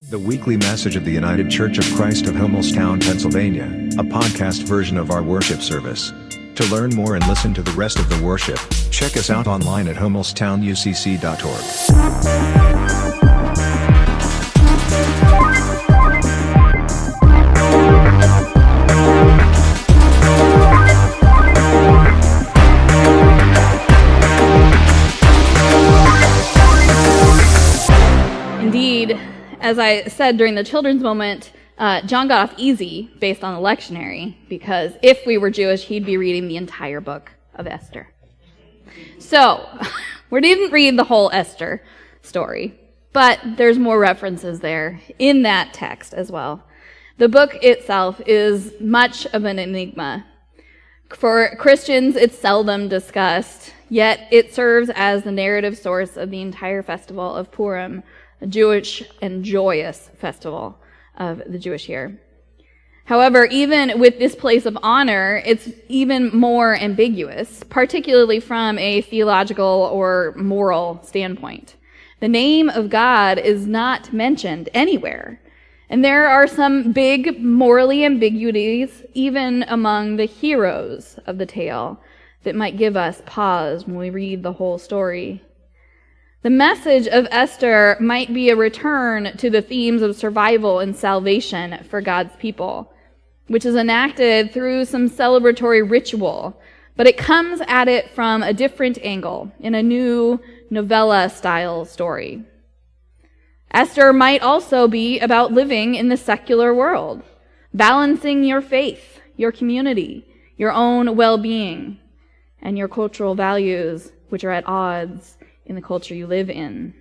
The weekly message of the United Church of Christ of Hummelstown, Pennsylvania, a podcast version of our worship service. To learn more and listen to the rest of the worship, check us out online at hummelstownucc.org. Indeed, as I said during the children's moment, John got off easy based on the lectionary, because if we were Jewish, he'd be reading the entire book of Esther. So, we didn't read the whole Esther story, but there's more references there in that text as well. The book itself is much of an enigma. For Christians, it's seldom discussed, yet it serves as the narrative source of the entire festival of Purim, a Jewish and joyous festival of the Jewish year. However, even with this place of honor, it's even more ambiguous, particularly from a theological or moral standpoint. The name of God is not mentioned anywhere, and there are some big morally ambiguities even among the heroes of the tale that might give us pause when we read the whole story. The message of Esther might be a return to the themes of survival and salvation for God's people, which is enacted through some celebratory ritual, but it comes at it from a different angle in a new novella-style story. Esther might also be about living in the secular world, balancing your faith, your community, your own well-being, and your cultural values, which are at odds in the culture you live in.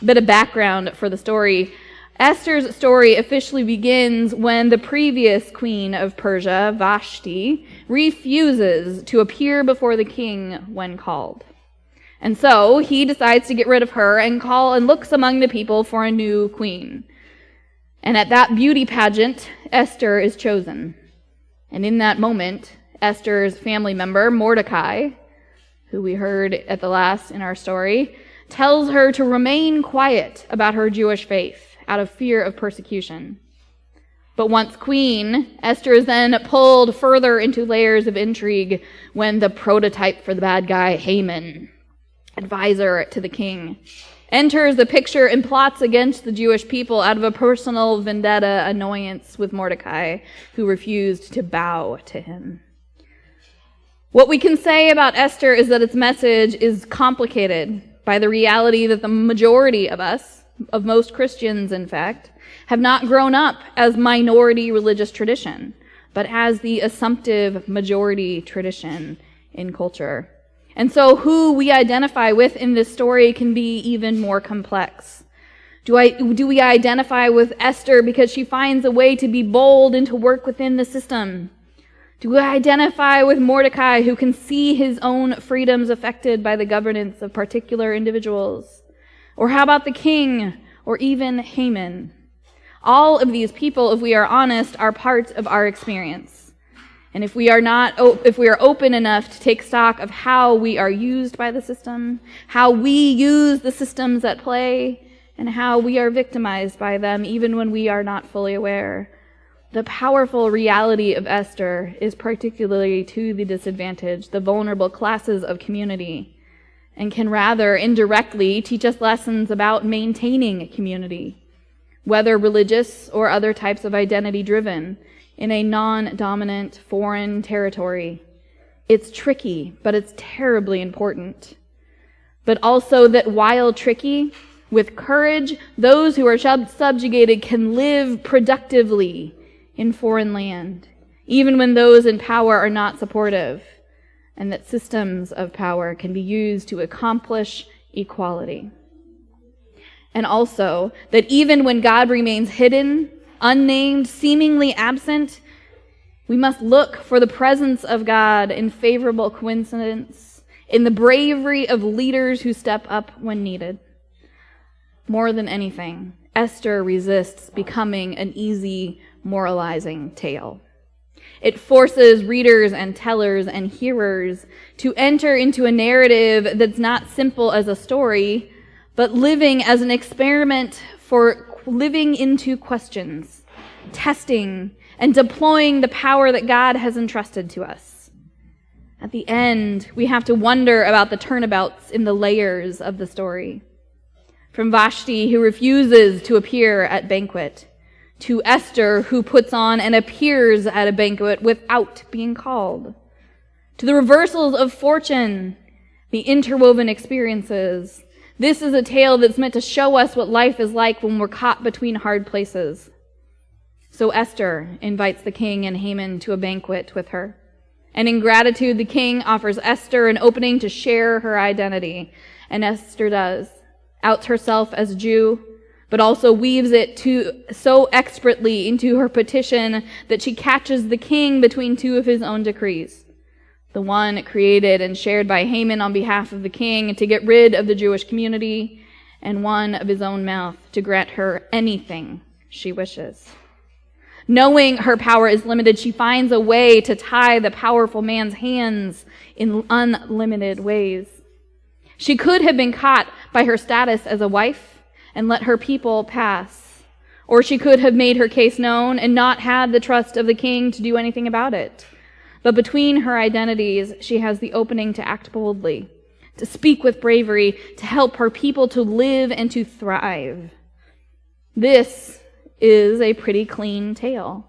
A bit of background for the story. Esther's story officially begins when the previous queen of Persia, Vashti, refuses to appear before the king when called. And so he decides to get rid of her and call and looks among the people for a new queen. And at that beauty pageant, Esther is chosen. And in that moment, Esther's family member, Mordecai, who we heard at the last in our story, tells her to remain quiet about her Jewish faith out of fear of persecution. But once queen, Esther is then pulled further into layers of intrigue when the prototype for the bad guy, Haman, advisor to the king, enters the picture and plots against the Jewish people out of a personal vendetta annoyance with Mordecai, who refused to bow to him. What we can say about Esther is that its message is complicated by the reality that the majority of us, of most Christians in fact, have not grown up as minority religious tradition, but as the assumptive majority tradition in culture. And so who we identify with in this story can be even more complex. Do we identify with Esther because she finds a way to be bold and to work within the system? Do we identify with Mordecai, who can see his own freedoms affected by the governance of particular individuals? Or how about the king, or even Haman? All of these people, if we are honest, are parts of our experience. And if we are open enough to take stock of how we are used by the system, how we use the systems at play, and how we are victimized by them even when we are not fully aware, the powerful reality of Esther is particularly to the disadvantaged, the vulnerable classes of community, and can rather indirectly teach us lessons about maintaining community, whether religious or other types of identity-driven, in a non-dominant foreign territory. It's tricky, but it's terribly important. But also that while tricky, with courage, those who are subjugated can live productively in foreign land, even when those in power are not supportive, and that systems of power can be used to accomplish equality. And also that even when God remains hidden, unnamed, seemingly absent, we must look for the presence of God in favorable coincidence, in the bravery of leaders who step up when needed. More than anything, Esther resists becoming an easy moralizing tale. It forces readers and tellers and hearers to enter into a narrative that's not simple as a story, but living as an experiment for living into questions, testing, and deploying the power that God has entrusted to us. At the end, we have to wonder about the turnabouts in the layers of the story. From Vashti, who refuses to appear at banquet, to Esther, who puts on and appears at a banquet without being called, to the reversals of fortune, the interwoven experiences. This is a tale that's meant to show us what life is like when we're caught between hard places. So Esther invites the king and Haman to a banquet with her. And in gratitude, the king offers Esther an opening to share her identity. And Esther does, outs herself as Jew, but also weaves it so expertly into her petition that she catches the king between two of his own decrees. The one created and shared by Haman on behalf of the king to get rid of the Jewish community, and one of his own mouth to grant her anything she wishes. Knowing her power is limited, she finds a way to tie the powerful man's hands in unlimited ways. She could have been caught by her status as a wife and let her people pass. Or she could have made her case known and not had the trust of the king to do anything about it. But between her identities, she has the opening to act boldly, to speak with bravery, to help her people to live and to thrive. This is a pretty clean tale.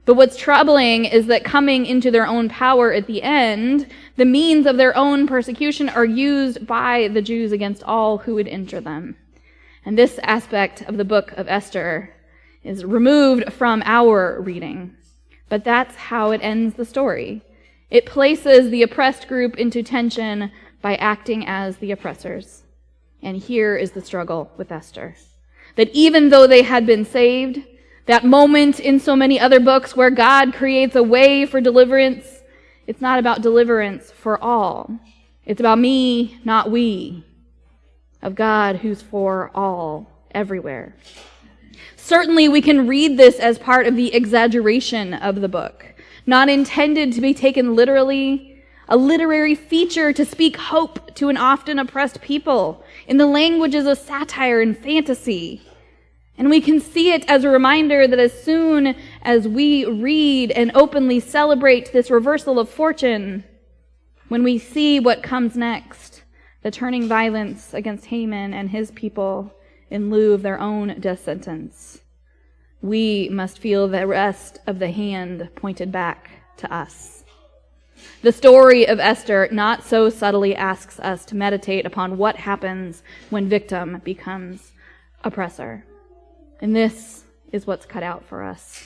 But what's troubling is that coming into their own power at the end, the means of their own persecution are used by the Jews against all who would injure them. And this aspect of the book of Esther is removed from our reading. But that's how it ends the story. It places the oppressed group into tension by acting as the oppressors. And here is the struggle with Esther. That even though they had been saved, that moment in so many other books where God creates a way for deliverance, it's not about deliverance for all. It's about me, not we. Of God who's for all, everywhere. Certainly we can read this as part of the exaggeration of the book, not intended to be taken literally, a literary feature to speak hope to an often oppressed people in the languages of satire and fantasy. And we can see it as a reminder that as soon as we read and openly celebrate this reversal of fortune, when we see what comes next, the turning violence against Haman and his people in lieu of their own death sentence, we must feel the rest of the hand pointed back to us. The story of Esther not so subtly asks us to meditate upon what happens when victim becomes oppressor. And this is what's cut out for us.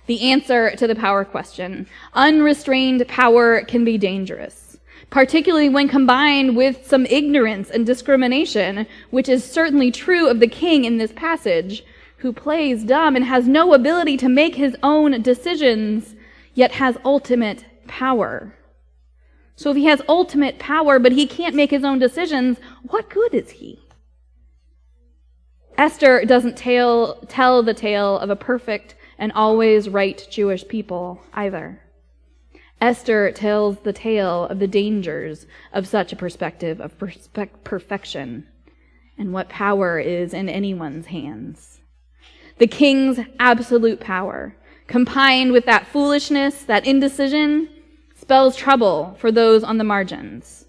The answer to the power question. Unrestrained power can be dangerous, particularly when combined with some ignorance and discrimination, which is certainly true of the king in this passage, who plays dumb and has no ability to make his own decisions, yet has ultimate power. So if he has ultimate power, but he can't make his own decisions, what good is he? Esther doesn't tell the tale of a perfect and always right Jewish people either. Esther tells the tale of the dangers of such a perspective of perfection and what power is in anyone's hands. The king's absolute power, combined with that foolishness, that indecision, spells trouble for those on the margins.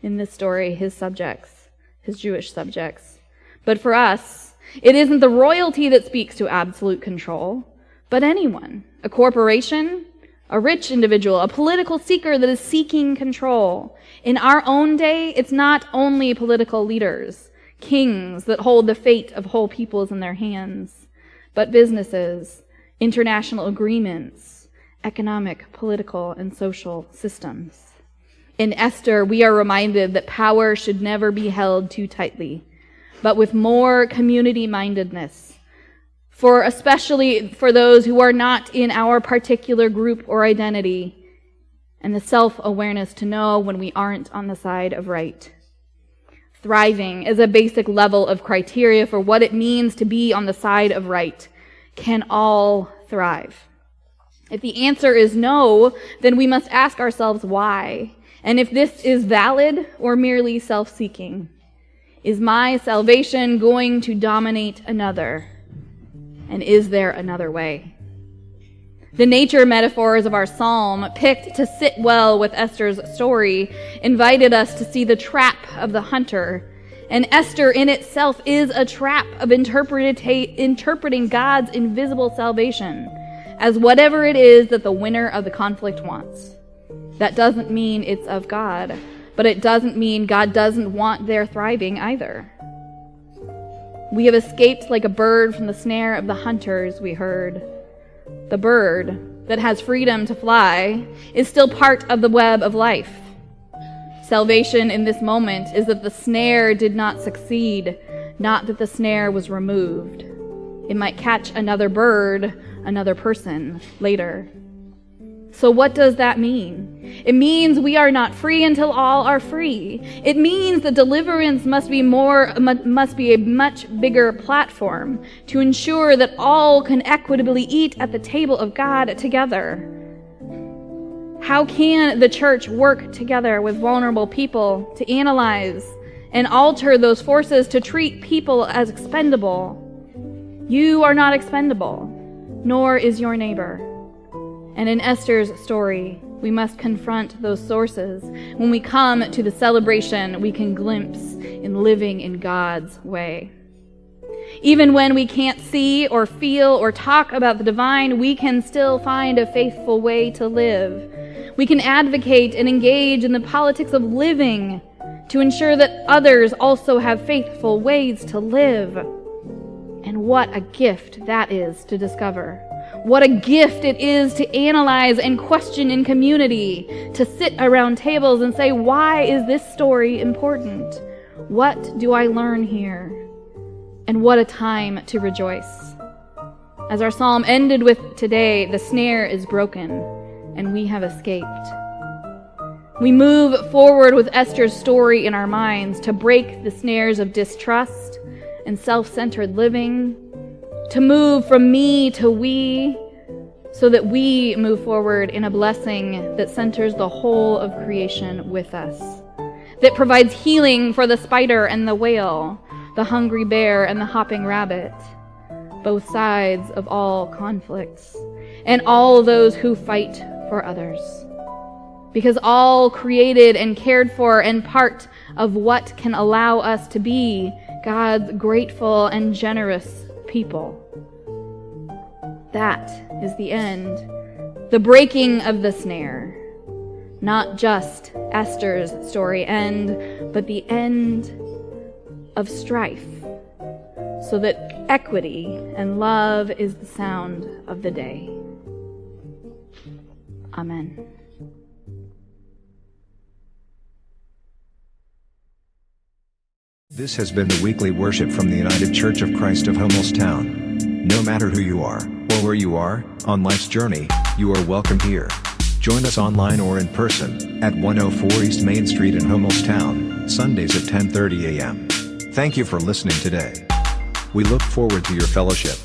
In this story, his subjects, his Jewish subjects. But for us, it isn't the royalty that speaks to absolute control, but anyone, a corporation, a rich individual, a political seeker that is seeking control. In our own day, it's not only political leaders, kings that hold the fate of whole peoples in their hands, but businesses, international agreements, economic, political, and social systems. In Esther, we are reminded that power should never be held too tightly, but with more community-mindedness, especially for those who are not in our particular group or identity, and the self-awareness to know when we aren't on the side of right. Thriving is a basic level of criteria for what it means to be on the side of right. Can all thrive? If the answer is no, then we must ask ourselves why, and if this is valid or merely self-seeking. Is my salvation going to dominate another? And is there another way? The nature metaphors of our psalm, picked to sit well with Esther's story, invited us to see the trap of the hunter. And Esther in itself is a trap of interpreting God's invisible salvation as whatever it is that the winner of the conflict wants. That doesn't mean it's of God, but it doesn't mean God doesn't want their thriving either. We have escaped like a bird from the snare of the hunters, we heard. The bird that has freedom to fly is still part of the web of life. Salvation in this moment is that the snare did not succeed, not that the snare was removed. It might catch another bird, another person later. So what does that mean? It means we are not free until all are free. It means that deliverance must be a much bigger platform to ensure that all can equitably eat at the table of God together. How can the church work together with vulnerable people to analyze and alter those forces to treat people as expendable? You are not expendable, nor is your neighbor. And in Esther's story, we must confront those sources. When we come to the celebration, we can glimpse in living in God's way. Even when we can't see or feel or talk about the divine, we can still find a faithful way to live. We can advocate and engage in the politics of living to ensure that others also have faithful ways to live. And what a gift that is to discover. What a gift it is to analyze and question in community, to sit around tables and say, why is this story important? What do I learn here? And what a time to rejoice. As our psalm ended with today, the snare is broken and we have escaped. We move forward with Esther's story in our minds to break the snares of distrust and self-centered living, to move from me to we, so that we move forward in a blessing that centers the whole of creation with us, that provides healing for the spider and the whale, the hungry bear and the hopping rabbit, both sides of all conflicts, and all those who fight for others. Because all created and cared for and part of what can allow us to be God's grateful and generous people. That is the end, the breaking of the snare. Not just Esther's story end, but the end of strife, so that equity and love is the sound of the day. Amen. This has been the weekly worship from the United Church of Christ of Hummelstown. No matter who you are, or where you are, on life's journey, you are welcome here. Join us online or in person, at 104 East Main Street in Hummelstown, Sundays at 10:30 a.m. Thank you for listening today. We look forward to your fellowship.